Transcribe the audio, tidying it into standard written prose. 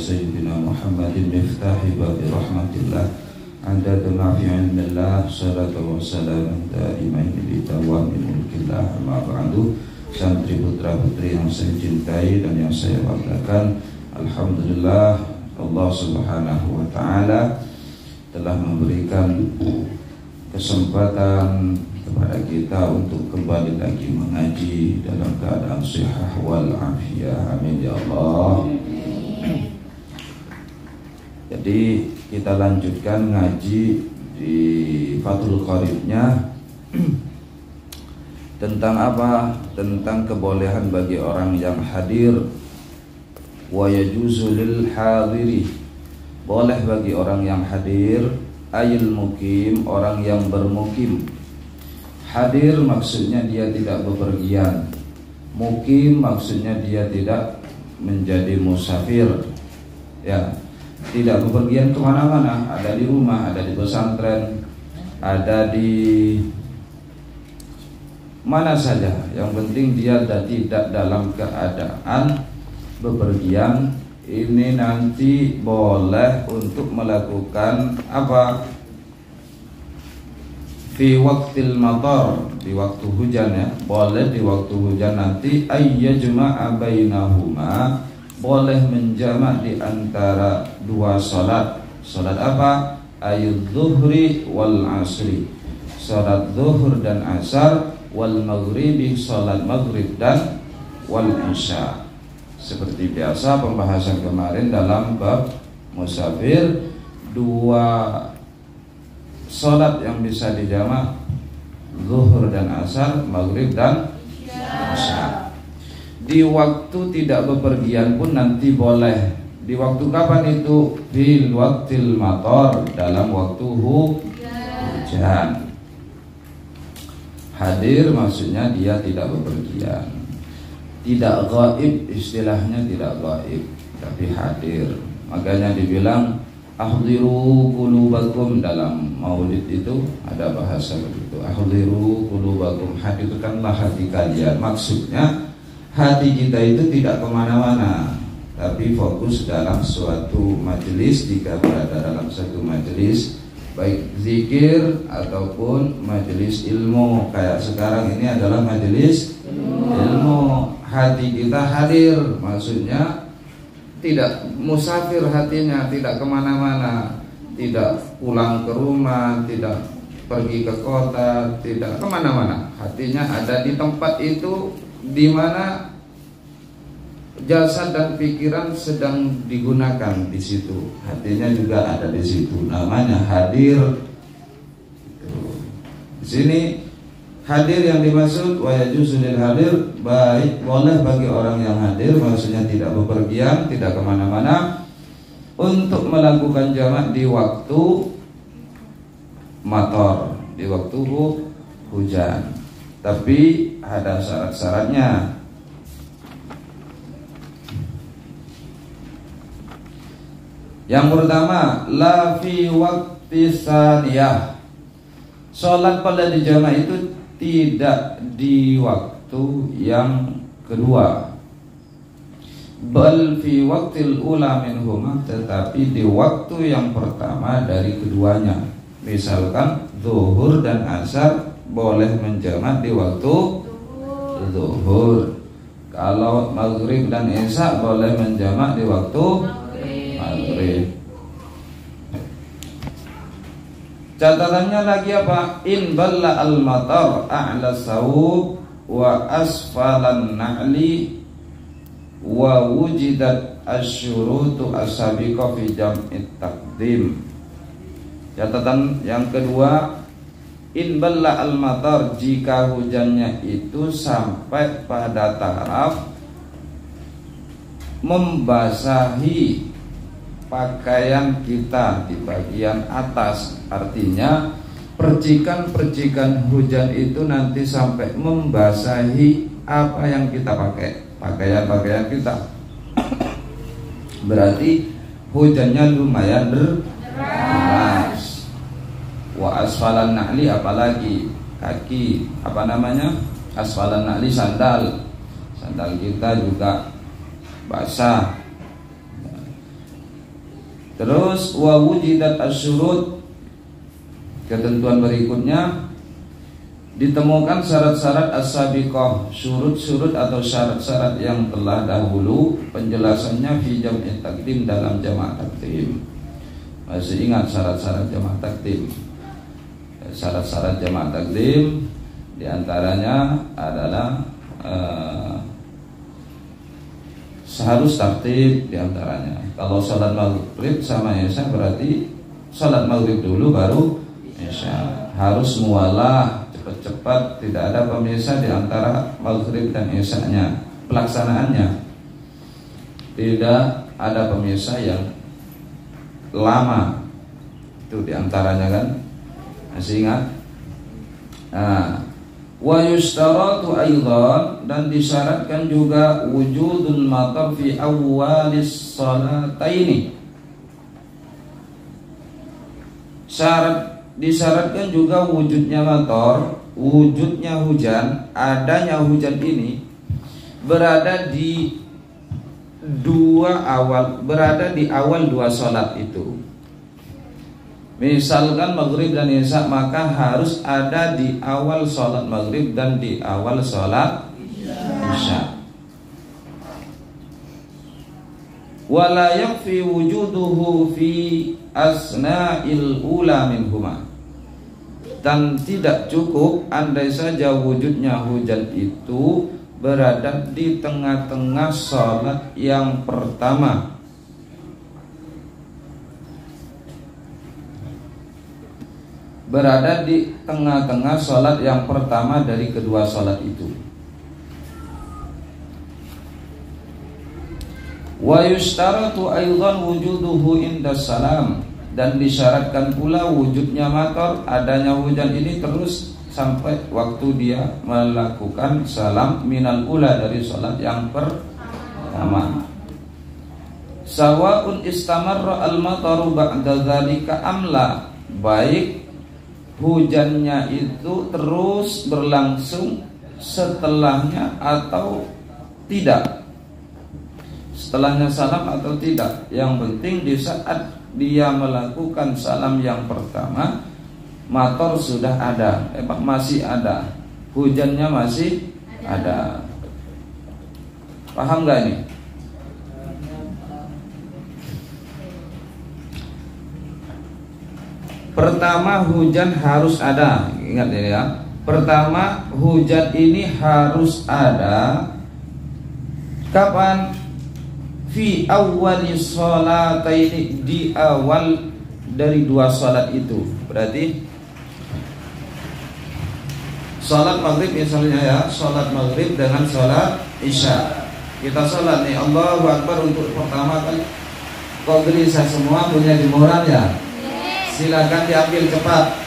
sayyidina Muhammadin miftahi babi rahmatillah adada ma fi ilmillah salatu wa salam daimain li dawami mulkillah amma ba'du. Santri putra putri yang saya cintai dan yang saya banggakan, alhamdulillah Allah Subhanahu wa taala telah memberikan kesempatan kepada kita untuk kembali lagi mengaji dalam keadaan sihah wal afiyah. Amin ya Allah. Jadi kita lanjutkan ngaji di Fathul Qoribnya tentang apa? Tentang kebolehan bagi orang yang hadir. Wa yajuzu lil hadiri, boleh bagi orang yang hadir. Ayil mukim, orang yang bermukim. Hadir maksudnya dia tidak bepergian. Mukim maksudnya dia tidak menjadi musafir, ya, tidak bepergian kemana-mana. Ada di rumah, ada di pesantren, ada di mana saja. Yang penting dia tidak dalam keadaan bepergian. Ini nanti boleh untuk melakukan apa? Fi waktil matar, di waktu hujan, ya. Boleh di waktu hujan nanti ayyajma'a bainahuma, boleh menjamak di antara dua salat. Salat apa? Ayyudzuhri wal asri, salat zuhur dan asar, wal maghribi, salat maghrib dan wal isya. Seperti biasa pembahasan kemarin dalam bab musafir, dua salat yang bisa dijamak, zuhur dan asar, maghrib dan isya. Di waktu tidak bepergian pun nanti boleh. Di waktu kapan itu? Fil waktil matar, dalam waktu hujan. Hadir maksudnya dia tidak bepergian, tidak gaib, istilahnya tidak gaib, tapi hadir. Makanya dibilang ahdiru qulubakum, dalam maulid itu ada bahasa begitu. Ahdiru qulubakum, hadirkanlah hati kalian. Maksudnya hati kita itu tidak kemana-mana, tapi fokus dalam suatu majelis. Jika berada dalam satu majelis, baik zikir ataupun majelis ilmu, kayak sekarang ini adalah majelis ilmu. Hati kita hadir, maksudnya tidak musafir hatinya, tidak kemana-mana, tidak pulang ke rumah, tidak pergi ke kota, tidak kemana-mana. Hatinya ada di tempat itu di mana jasad dan pikiran sedang digunakan di situ. Hatinya juga ada di situ. Namanya hadir. Di sini hadir yang dimaksud wa yajuzu lil hadir, baik boleh bagi orang yang hadir, maksudnya tidak bepergian, tidak kemana-mana, untuk melakukan jamak di waktu matar, di waktu hujan. Tapi ada syarat-syaratnya. Yang pertama, la fi waqti saniyah, salat pada di jamak itu tidak di waktu yang kedua. Bal fi waqtil ula minhuma, tetapi di waktu yang pertama dari keduanya. Misalkan zuhur dan asar boleh menjamak di waktu zuhur. Kalau maghrib dan isya boleh menjamak di waktu maghrib. Catatannya lagi apa? In balla al-matar a'la sawub wa asfalan na'li wa wujidat asyurutu as-sabiqa fi jam'it taqdim. Catatan yang kedua, in balla al-matar, jika hujannya itu sampai pada taraf membasahi pakaian kita di bagian atas. Artinya percikan-percikan hujan itu nanti sampai membasahi apa yang kita pakai, pakaian-pakaian kita. Berarti hujannya lumayan deras. Wa asfalan na'li, apalagi kaki, apa namanya, asfalan na'li, sandal kita juga basah. Terus wa wujidat asyurut, ketentuan berikutnya ditemukan syarat-syarat as-sabiqah, syurut-syurut atau syarat-syarat yang telah dahulu penjelasannya fi jam'i takdim, dalam jamak takdim. Masih ingat syarat-syarat jamak takdim? Syarat-syarat jamak takdim diantaranya adalah harus tertib diantaranya. Kalau sholat maghrib sama isya berarti sholat maghrib dulu baru isya. Harus mualah, cepat-cepat, tidak ada pemisah di antara maghrib dan isya-nya. Pelaksanaannya tidak ada pemisah yang lama. Itu diantaranya kan. Masih ingat? Wa yushtaratu aidan, dan disyaratkan juga wujudul matar fi awwalis salataini. Disyaratkan juga wujudnya matar, wujudnya hujan, adanya hujan ini berada di awal dua salat itu. Misalkan maghrib dan isya, maka harus ada di awal sholat maghrib dan di awal sholat isya. Wala yakfi wujuduhu fi asna'il ula minhuma, dan tidak cukup andai saja wujudnya hujan itu berada di tengah-tengah sholat yang pertama. Berada di tengah-tengah sholat yang pertama dari kedua sholat itu. Wa yushtaratu aidan wujuduhu indas salam, dan disyaratkan pula wujudnya matar, adanya hujan ini terus sampai waktu dia melakukan salam minal ula, dari sholat yang pertama. Sawa'un istamarra al-mataru ba'da dzalika amla, baik hujannya itu terus berlangsung setelahnya atau tidak, setelahnya salam atau tidak. Yang penting di saat dia melakukan salam yang pertama, matar sudah ada, masih ada, hujannya masih ada. Paham gak ini? Pertama, hujan harus ada. Ingat ya. Pertama, hujan ini harus ada. Kapan? Fi awwali sholataini, di awal dari dua sholat itu. Berarti sholat maghrib misalnya ya, sholat maghrib dengan sholat isya. Kita sholat nih, Allahu Akbar untuk pertama kali. Kok gelisah semua punya jemuran ya? Silakan diambil cepat.